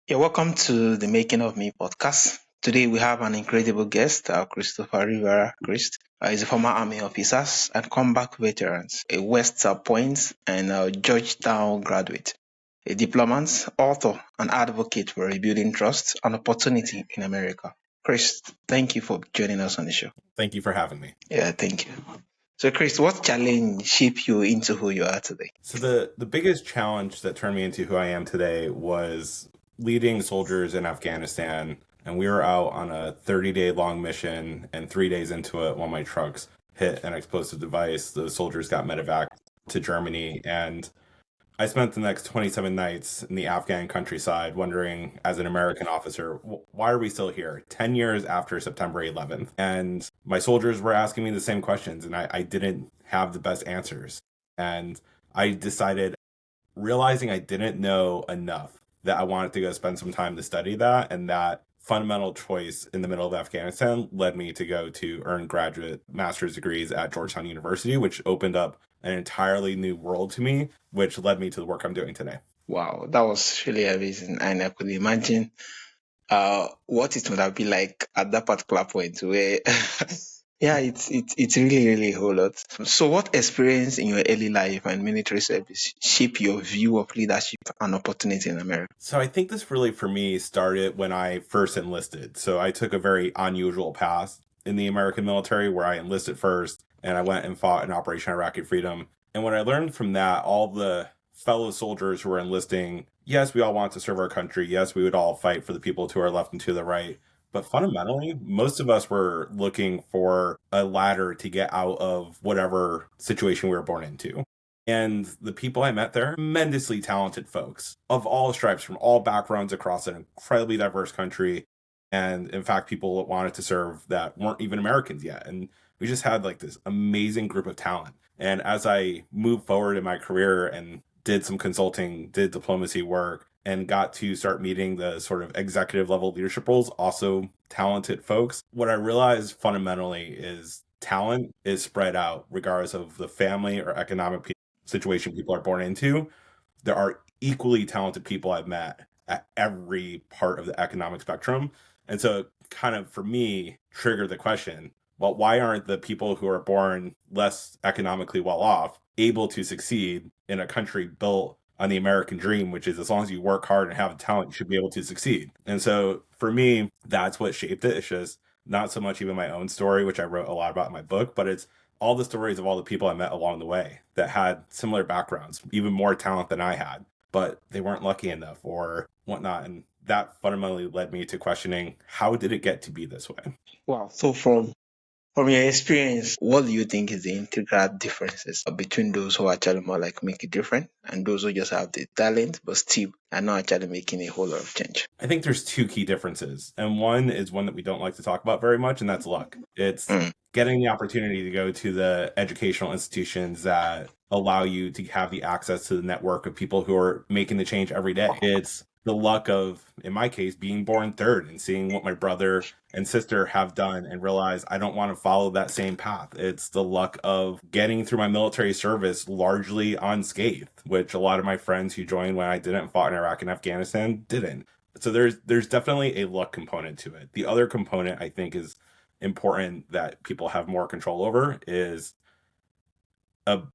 Yeah, welcome to the Making of Me podcast. Today we have an incredible guest, Christopher Rivera Christ. He's a former Army officer and combat veteran, a West Point and Georgetown graduate, a diplomat, author, and advocate for rebuilding trust and opportunity in America. Chris, thank you for joining us on the show. Thank you for having me. Yeah, thank you. So, Chris, what challenge shaped you into who you are today? So the biggest challenge that turned me into who I am today was leading soldiers in Afghanistan. And we were out on a 30-day long mission, and 3 days into it, one of my trucks hit an explosive device. The soldiers got medevac to Germany, and I spent the next 27 nights in the Afghan countryside wondering, as an American officer, why are we still here 10 years after September 11th? And my soldiers were asking me the same questions, and I didn't have the best answers. And I decided, realizing I didn't know enough, that I wanted to go spend some time to study that. And that fundamental choice in the middle of Afghanistan led me to go to earn graduate master's degrees at Georgetown University, which opened up an entirely new world to me, which led me to the work I'm doing today. Wow, that was really amazing. And I could imagine what it would have been like at that particular point where yeah, it's really a whole lot. So what experience in your early life and military service shape your view of leadership and opportunity in America? So I think this really, for me, started when I first enlisted. So I took a very unusual path in the American military, where I enlisted first and I went and fought in Operation Iraqi Freedom. And what I learned from that, all the fellow soldiers who were enlisting, yes, we all want to serve our country. Yes, we would all fight for the people to our left and to the right. But fundamentally, most of us were looking for a ladder to get out of whatever situation we were born into. And the people I met there, tremendously talented folks of all stripes, from all backgrounds, across an incredibly diverse country. And in fact, people that wanted to serve that weren't even Americans yet. And we just had like this amazing group of talent. And as I moved forward in my career and did some consulting, did diplomacy work, and got to start meeting the sort of executive level leadership roles, also talented folks, what I realized fundamentally is talent is spread out regardless of the family or economic situation people are born into. There are equally talented people I've met at every part of the economic spectrum. And so it kind of, for me, triggered the question, well, why aren't the people who are born less economically well off able to succeed in a country built on the American dream, which is, as long as you work hard and have the talent, you should be able to succeed? And so for me, that's what shaped it. It's just not so much even my own story, which I wrote a lot about in my book, but it's all the stories of all the people I met along the way that had similar backgrounds, even more talent than I had, but they weren't lucky enough or whatnot. And that fundamentally led me to questioning, how did it get to be this way? Wow. So from your experience, what do you think is the integral differences between those who actually more like make it different and those who just have the talent but still are not actually making a whole lot of change? I think there's two key differences. And one is one that we don't like to talk about very much, and that's luck. It's getting the opportunity to go to the educational institutions that allow you to have the access to the network of people who are making the change every day. It's the luck of, in my case, being born third and seeing what my brother and sister have done and realize I don't want to follow that same path. It's the luck of getting through my military service largely unscathed, which a lot of my friends who joined when I didn't fought in Iraq and Afghanistan didn't. So there's definitely a luck component to it. The other component I think is important that people have more control over is I'm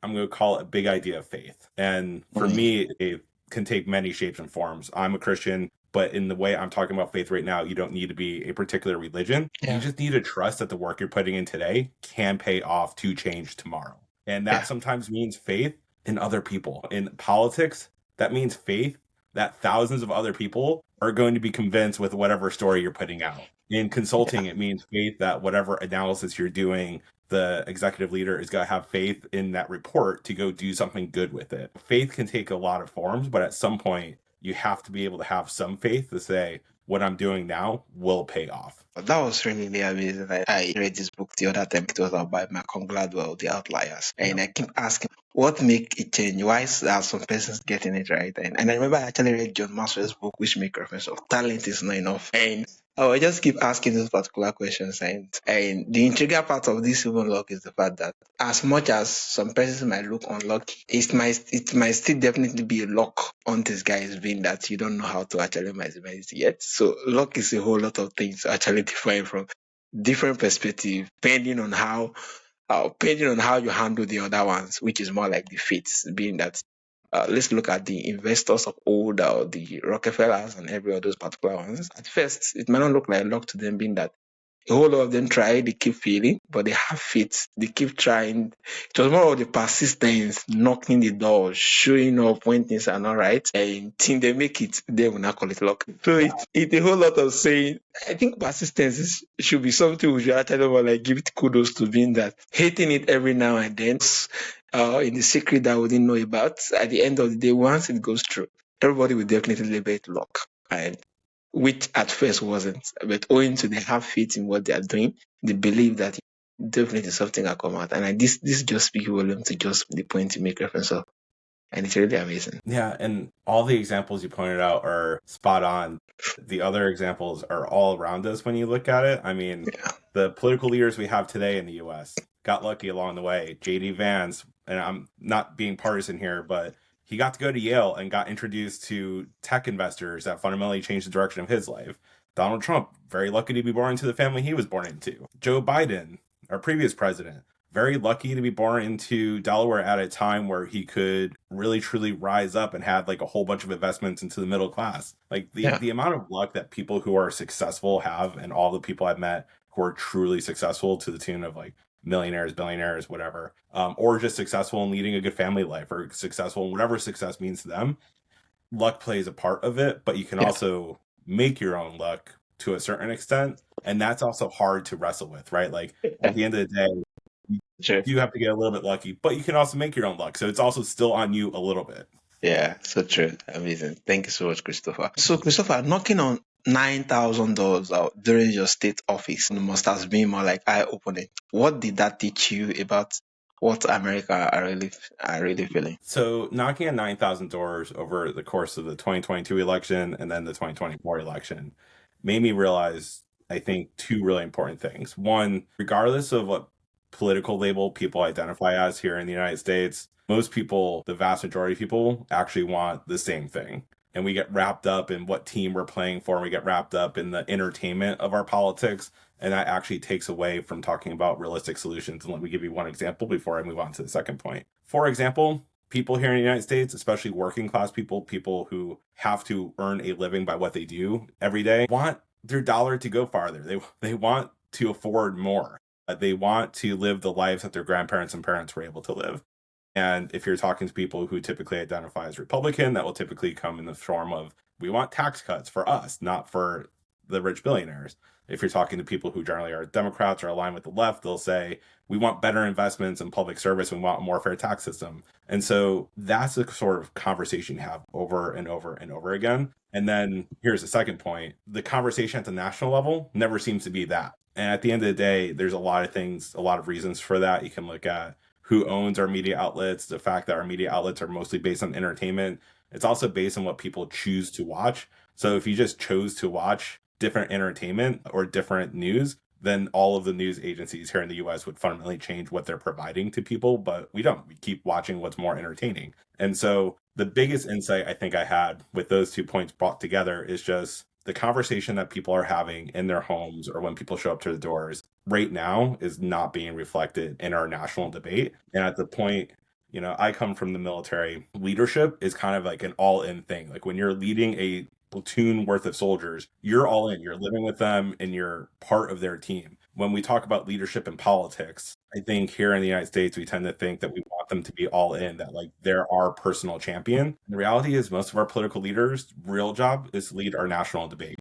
going to call it a big idea of faith. And for me, it can take many shapes and forms. I'm a Christian, but in the way I'm talking about faith right now, you don't need to be a particular religion. Yeah. You just need to trust that the work you're putting in today can pay off to change tomorrow. And that sometimes means faith in other people. In politics, that means faith that thousands of other people are going to be convinced with whatever story you're putting out. In consulting, it means faith that whatever analysis you're doing, the executive leader is going to have faith in that report to go do something good with it. Faith can take a lot of forms, but at some point, you have to be able to have some faith to say, what I'm doing now will pay off. That was really amazing. I read this book the other time. It was by Malcolm Gladwell, The Outliers. And I keep asking, what make it change? Why are some persons getting it right? And I remember I actually read John Maxwell's book, which make reference of talent is not enough. And Oh, I just keep asking those particular questions, and the integral part of this human luck is the fact that as much as some persons might look unlucky, it might still definitely be a luck on this guy's being that you don't know how to actually maximize it yet. So luck is a whole lot of things to actually define from different perspective, depending on how you handle the other ones, which is more like the fates, being that let's look at the investors of old, the Rockefellers and every other particular ones. At first, it might not look like luck to them, being that a whole lot of them try, they keep failing, but they have faith. They keep trying. It was more of the persistence, knocking the door, showing up when things are not right, and till they make it, they will not call it luck. So it's a whole lot of saying. I think persistence should be something we should actually more like give it kudos to, being that hating it every now and then, in the secret that we didn't know about. At the end of the day, once it goes through, everybody will definitely label it luck. And which at first wasn't, but owing to they have faith in what they are doing, they believe that definitely something will come out. And this just speaks volume to just the point you make reference of, and it's really amazing. Yeah, and all the examples you pointed out are spot on. The other examples are all around us when you look at it. I mean, Yeah, the political leaders we have today in the US got lucky along the way. JD Vance, and I'm not being partisan here, but he got to go to Yale and got introduced to tech investors that fundamentally changed the direction of his life. Donald Trump, very lucky to be born into the family he was born into. Joe Biden, our previous president, very lucky to be born into Delaware at a time where he could really truly rise up and had like a whole bunch of investments into the middle class. Like yeah, the amount of luck that people who are successful have, and all the people I've met who are truly successful to the tune of like millionaires, billionaires, whatever, or just successful in leading a good family life, or successful in whatever success means to them. Luck plays a part of it, but you can yeah, also make your own luck to a certain extent. And that's also hard to wrestle with, right? Like at yeah. the end of the day, you Sure. do have to get a little bit lucky, but you can also make your own luck. So it's also still on you a little bit. Yeah, so true. Amazing. Thank you so much, Christopher. So, Christopher, knocking on $9,000 out during your state office must have been more like eye-opening. What did that teach you about what America are really feeling? So knocking on 9,000 doors over the course of the 2022 election and then the 2024 election made me realize, I think, two really important things. One, regardless of what political label people identify as here in the United States, most people, the vast majority of people, actually want the same thing. And we get wrapped up in what team we're playing for, and we get wrapped up in the entertainment of our politics. And that actually takes away from talking about realistic solutions. And let me give you one example before I move on to the second point. For example, people here in the United States, especially working class people, people who have to earn a living by what they do every day, want their dollar to go farther. They want to afford more. They want to live the lives that their grandparents and parents were able to live. And if you're talking to people who typically identify as Republican, that will typically come in the form of, we want tax cuts for us, not for the rich billionaires. If you're talking to people who generally are Democrats or aligned with the left, they'll say, we want better investments in public service. We want a more fair tax system. And so that's the sort of conversation you have over and over and over again. And then here's the second point. The conversation at the national level never seems to be that. And at the end of the day, there's a lot of things, a lot of reasons for that. You can look at who owns our media outlets, the fact that our media outlets are mostly based on entertainment. It's also based on what people choose to watch. So if you just chose to watch different entertainment or different news, then all of the news agencies here in the US would fundamentally change what they're providing to people, but we don't. We keep watching what's more entertaining. And so the biggest insight I think I had with those 2 points brought together is just the conversation that people are having in their homes or when people show up to the doors right now is not being reflected in our national debate. And at the point, I come from the military, leadership is kind of like an all-in thing. Like when you're leading a platoon worth of soldiers, you're all in, you're living with them and you're part of their team. When we talk about leadership in politics, I think here in the United States, we tend to think that we want them to be all in, that like they're our personal champion. The reality is most of our political leaders' real job is to lead our national debate.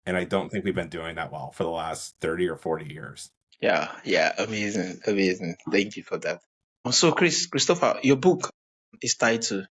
And I don't think we've been doing that well for the last 30 or 40 years. Yeah, yeah, amazing, amazing. Thank you for that. So, Christopher, your book is titled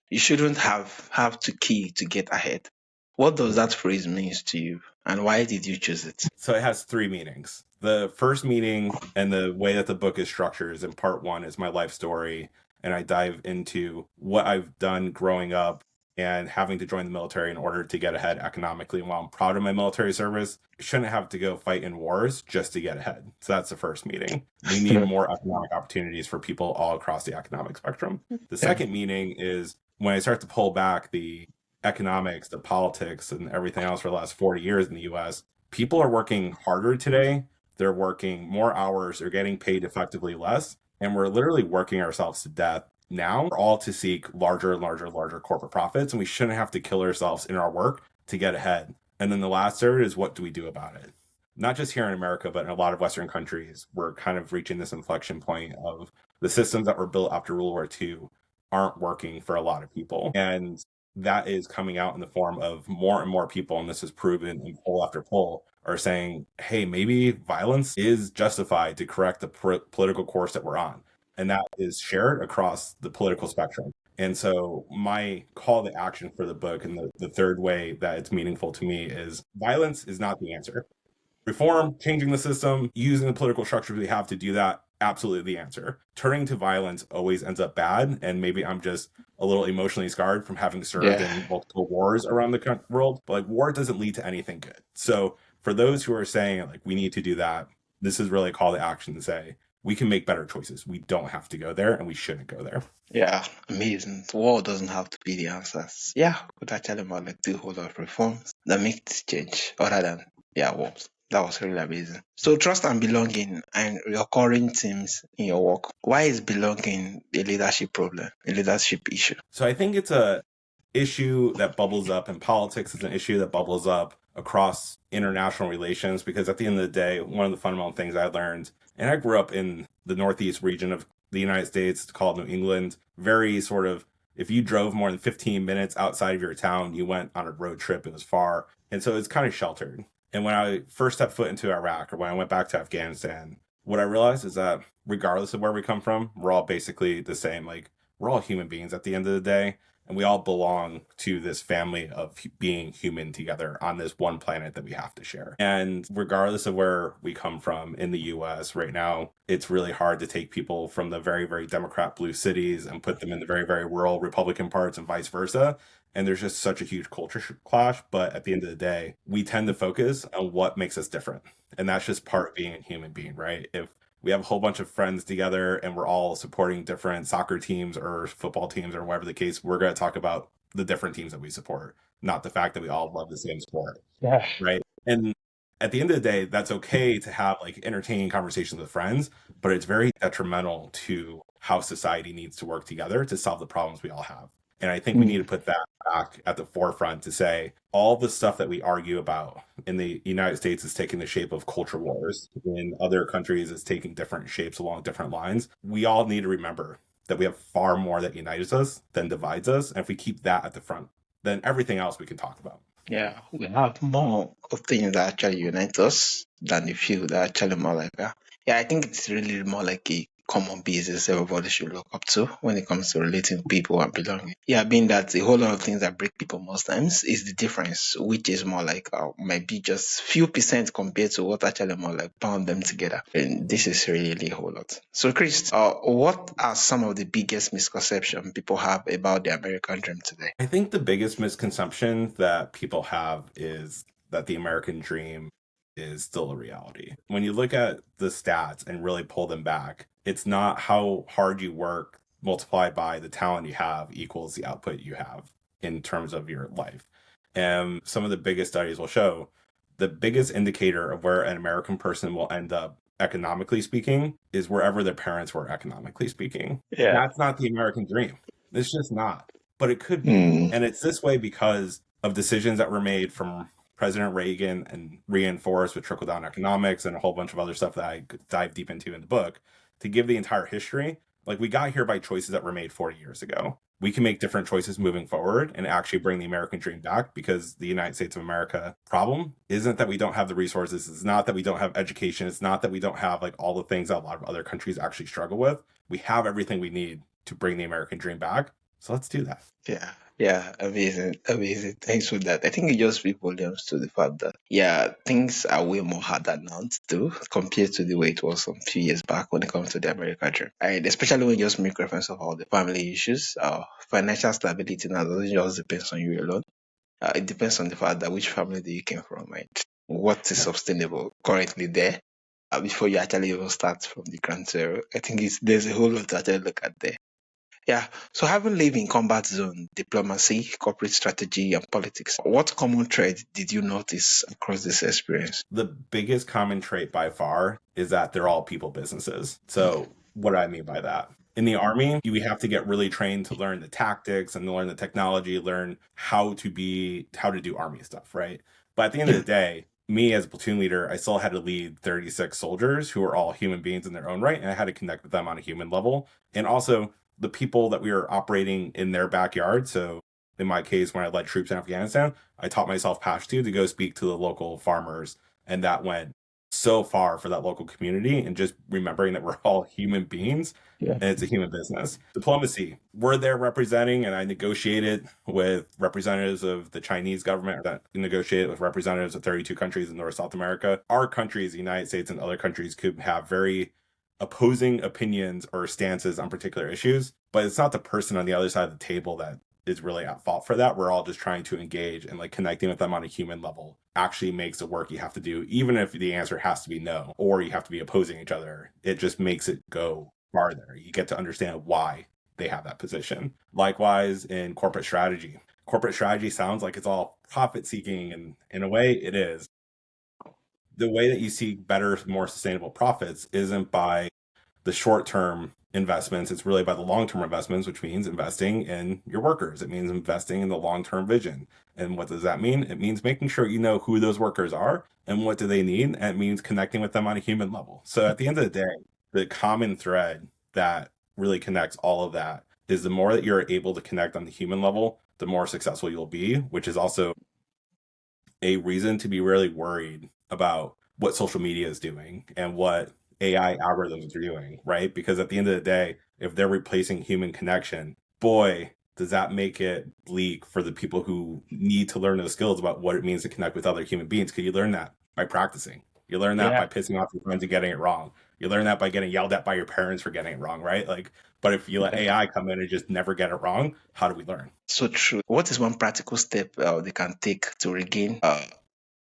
"You Shouldn't Have to Key to Get Ahead." What does that phrase means to you, and why did you choose it? So it has three meanings. The first meaning, and the way that the book is structured, is in part one is my life story. And I dive into what I've done growing up and having to join the military in order to get ahead economically. And while I'm proud of my military service, I shouldn't have to go fight in wars just to get ahead. So that's the first meaning. We need more economic opportunities for people all across the economic spectrum. The second meaning is when I start to pull back the economics, the politics, and everything else for the last 40 years in the US, people are working harder today. They're working more hours. They're getting paid effectively less. And we're literally working ourselves to death now, all to seek larger and larger, larger corporate profits. And we shouldn't have to kill ourselves in our work to get ahead. And then the last third is, what do we do about it? Not just here in America, but in a lot of Western countries, we're kind of reaching this inflection point of the systems that were built after World War II aren't working for a lot of people. And that is coming out in the form of more and more people, and this is proven in poll after poll, are saying, hey, maybe violence is justified to correct the political course that we're on. And that is shared across the political spectrum. And so my call to action for the book, and the third way that it's meaningful to me, is violence is not the answer. Reform, changing the system, using the political structures we have to do that, absolutely the answer. Turning to violence always ends up bad, and maybe I'm just a little emotionally scarred from having served in multiple wars around the world, but like, war doesn't lead to anything good. So for those who are saying like we need to do that, this is really a call to action to say we can make better choices. We don't have to go there, and we shouldn't go there. Yeah, amazing. War doesn't have to be the answers. Yeah, could actually more like do a whole lot of reforms that make this change other than wars. That was really amazing. So trust and belonging and recurring themes in your work. Why is belonging a leadership problem, a leadership issue? So I think it's a issue that bubbles up in politics. It's an issue that bubbles up across international relations, because at the end of the day, one of the fundamental things I learned, and I grew up in the Northeast region of the United States, called New England, very sort of, if you drove more than 15 minutes outside of your town, you went on a road trip, it was far. And so it's kind of sheltered. And when I first stepped foot into Iraq, or when I went back to Afghanistan, what I realized is that regardless of where we come from, we're all basically the same. Like, we're all human beings at the end of the day, and we all belong to this family of being human together on this one planet that we have to share. And regardless of where we come from in the US right now, it's really hard to take people from the very, very Democrat blue cities and put them in the very, very rural Republican parts and vice versa. And there's just such a huge culture clash. But at the end of the day, we tend to focus on what makes us different. And that's just part of being a human being, right? If we have a whole bunch of friends together and we're all supporting different soccer teams or football teams or whatever the case, we're going to talk about the different teams that we support, not the fact that we all love the same sport. Yeah. Right. And at the end of the day, that's okay to have like entertaining conversations with friends, but it's very detrimental to how society needs to work together to solve the problems we all have. And I think we need to put that back at the forefront to say all the stuff that we argue about in the United States is taking the shape of culture wars. In other countries, it's taking different shapes along different lines. We all need to remember that we have far more that unites us than divides us. And if we keep that at the front, then everything else we can talk about. Yeah, we have more of things that actually unite us than the few that are actually more like that. Yeah, I think it's really more like a common basis everybody should look up to when it comes to relating with people and belonging. Yeah, being that a whole lot of things that break people most times is the difference, which is more like might be just few percent compared to what actually more like bound them together. And this is really a whole lot. So Chris, what are some of the biggest misconceptions people have about the American dream today? I think the biggest misconception that people have is that the American dream is still a reality. When you look at the stats and really pull them back, it's not how hard you work multiplied by the talent you have equals the output you have in terms of your life. And some of the biggest studies will show the biggest indicator of where an American person will end up economically speaking is wherever their parents were economically speaking. Yeah. That's not the American dream. It's just not. But it could be. And it's this way because of decisions that were made from President Reagan and reinforced with trickle-down economics and a whole bunch of other stuff that I dive deep into in the book to give the entire history. Like, we got here by choices that were made 40 years ago. We can make different choices moving forward and actually bring the American dream back, because the United States of America problem isn't that we don't have the resources. It's not that we don't have education. It's not that we don't have like all the things that a lot of other countries actually struggle with. We have everything we need to bring the American dream back. So let's do that. Yeah, Yeah, amazing, amazing. Thanks for that. I think it just speaks volumes to the fact that yeah, things are way more harder now to do compared to the way it was some few years back when it comes to the American dream. And especially when you just make reference of all the family issues, financial stability now doesn't just depends on you alone. It depends on the fact that which family that you came from and what is sustainable currently there. Before you actually even start from the ground zero, I think there's a whole lot to actually look at there. Yeah. So having lived in combat zone, diplomacy, corporate strategy, and politics, what common thread did you notice across this experience? The biggest common trait by far is that they're all people businesses. So, what do I mean by that? In the army, you have to get really trained to learn the tactics and learn the technology, learn how to do army stuff, right? But at the end of Yeah. the day, me as a platoon leader, I still had to lead 36 soldiers who are all human beings in their own right, and I had to connect with them on a human level. And also the people that we were operating in their backyard. So in my case, when I led troops in Afghanistan, I taught myself Pashto to go speak to the local farmers, and that went so far for that local community. And just remembering that we're all human beings Yeah. and it's a human business. Diplomacy, we're there representing, and I negotiated with representatives of the Chinese government that negotiated with representatives of 32 countries in North South America. Our countries, the United States and other countries, could have very opposing opinions or stances on particular issues, but it's not the person on the other side of the table that is really at fault for that. We're all just trying to engage, and like connecting with them on a human level actually makes the work you have to do, even if the answer has to be no or you have to be opposing each other. It just makes it go farther. You get to understand why they have that position. Likewise, in corporate strategy sounds like it's all profit seeking, and in a way, it is. The way that you see better, more sustainable profits isn't by the short term investments. It's really by the long term investments, which means investing in your workers. It means investing in the long term vision. And what does that mean? It means making sure you know who those workers are and what do they need. And it means connecting with them on a human level. So at the end of the day, the common thread that really connects all of that is the more that you're able to connect on the human level, the more successful you'll be, which is also a reason to be really worried about what social media is doing and what AI algorithms are doing, right? Because at the end of the day, if they're replacing human connection, boy, does that make it bleak for the people who need to learn those skills about what it means to connect with other human beings. Could you learn that by practicing? You learn that Yeah. by pissing off your friends and getting it wrong. You learn that by getting yelled at by your parents for getting it wrong, right? Like, but if you let Yeah. AI come in and just never get it wrong, how do we learn? So true. What is one practical step they can take to regain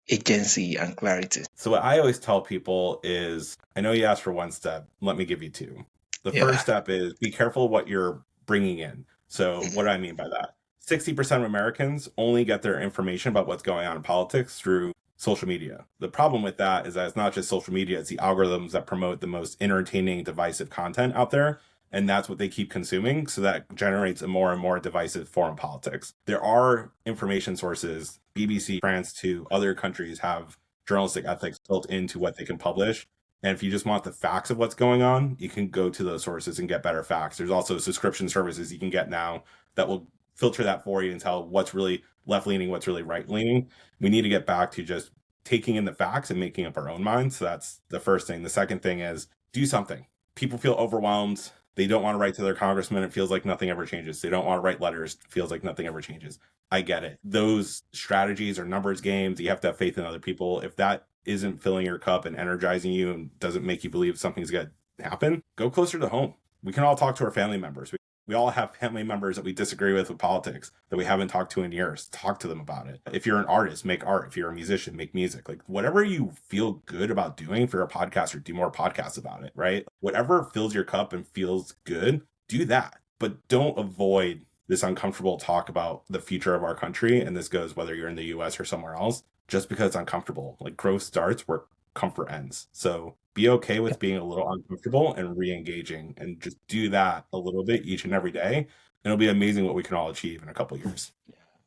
agency and clarity? So what I always tell people is, I know you asked for one step. Let me give you two. The first Yeah. step is be careful what you're bringing in. So what do I mean by that? 60% of Americans only get their information about what's going on in politics through social media. The problem with that is that it's not just social media, it's the algorithms that promote the most entertaining, divisive content out there. And that's what they keep consuming. So that generates a more and more divisive foreign politics. There are information sources, BBC, France, to other countries have journalistic ethics built into what they can publish. And if you just want the facts of what's going on, you can go to those sources and get better facts. There's also subscription services you can get now that will filter that for you and tell what's really left leaning, what's really right leaning. We need to get back to just taking in the facts and making up our own minds. So that's the first thing. The second thing is do something. People feel overwhelmed. They don't want to write to their congressman. It feels like nothing ever changes. They don't want to write letters. It feels like nothing ever changes. I get it. Those strategies are numbers games. You have to have faith in other people. If that isn't filling your cup and energizing you and doesn't make you believe something's going to happen, go closer to home. We can all talk to our family members. We all have family members that we disagree with politics that we haven't talked to in years. Talk to them about it. If you're an artist, make art. If you're a musician, make music. Like whatever you feel good about doing for a podcaster, do more podcasts about it, right? Whatever fills your cup and feels good, do that. But don't avoid this uncomfortable talk about the future of our country. And this goes whether you're in the US or somewhere else, just because it's uncomfortable. Like growth starts where comfort ends. So be okay with being a little uncomfortable and re-engaging, and just do that a little bit each and every day. And it'll be amazing what we can all achieve in a couple of years.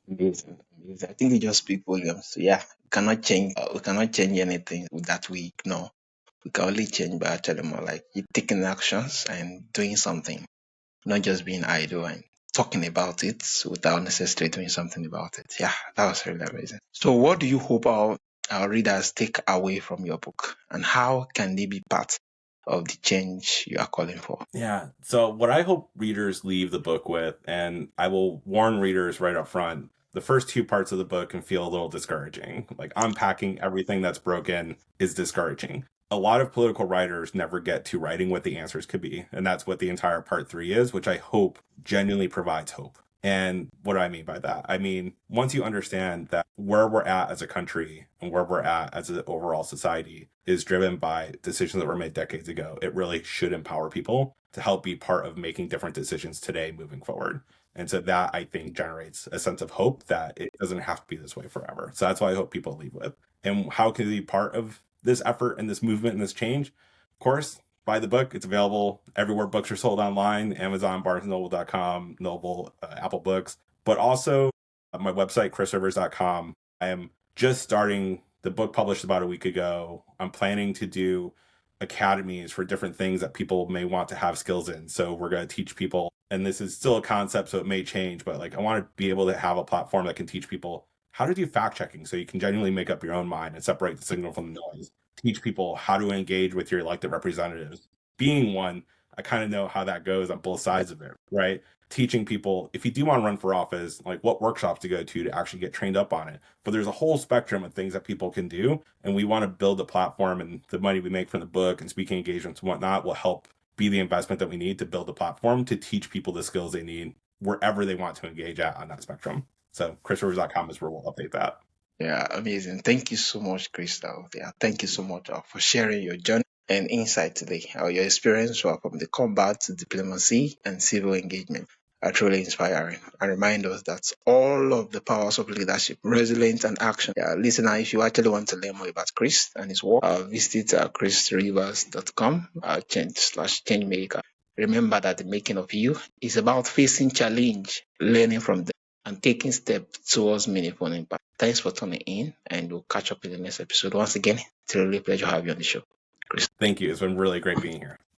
Amazing, amazing. I think it just speaks volumes. So yeah, we cannot change anything that we ignore. We can only change by actually more like you taking actions and doing something, not just being idle and talking about it without necessarily doing something about it. Yeah, that was really amazing. So what do you hope our readers take away from your book, and how can they be part? of the change you are calling for? Yeah. So what I hope readers leave the book with, and I will warn readers right up front, the first two parts of the book can feel a little discouraging. Like unpacking everything that's broken is discouraging. A lot of political writers never get to writing what the answers could be. And that's what the entire part three is, which I hope genuinely provides hope. And what do I mean by that? I mean, once you understand that where we're at as a country and where we're at as an overall society is driven by decisions that were made decades ago, it really should empower people to help be part of making different decisions today moving forward. And so that I think generates a sense of hope that it doesn't have to be this way forever. So that's what I hope people leave with. And how can they be part of this effort and this movement and this change? Of course, buy the book. It's available everywhere books are sold online, Amazon, BarnesandNoble.com, Noble, Apple Books, but also my website, chrisrivers.com. I am just starting the book published about a week ago. I'm planning to do academies for different things that people may want to have skills in. So we're going to teach people, and this is still a concept, so it may change, but like I want to be able to have a platform that can teach people how to do fact checking so you can genuinely make up your own mind and separate the signal from the noise. Teach people how to engage with your elected representatives. Being one, I kind of know how that goes on both sides of it, right? Teaching people, if you do want to run for office, like what workshops to go to actually get trained up on it. But there's a whole spectrum of things that people can do. And we want to build a platform, and the money we make from the book and speaking engagements and whatnot will help be the investment that we need to build a platform to teach people the skills they need wherever they want to engage at on that spectrum. So chrisrivers.com is where we'll update that. Yeah, amazing. Thank you so much, Crystal. Yeah, thank you so much for sharing your journey and insight today. Your experience from the combat to diplomacy and civil engagement are truly inspiring and remind us that all of the powers of leadership, resilience, and action. Yeah, listener, if you actually want to learn more about Chris and his work, visit chrisrivers.com /changemaker. Remember that the making of you is about facing challenge, learning from them, and taking steps towards meaningful impact. Thanks for tuning in, and we'll catch up in the next episode. Once again, it's a really pleasure to have you on the show, Chris. Thank you. It's been really great being here.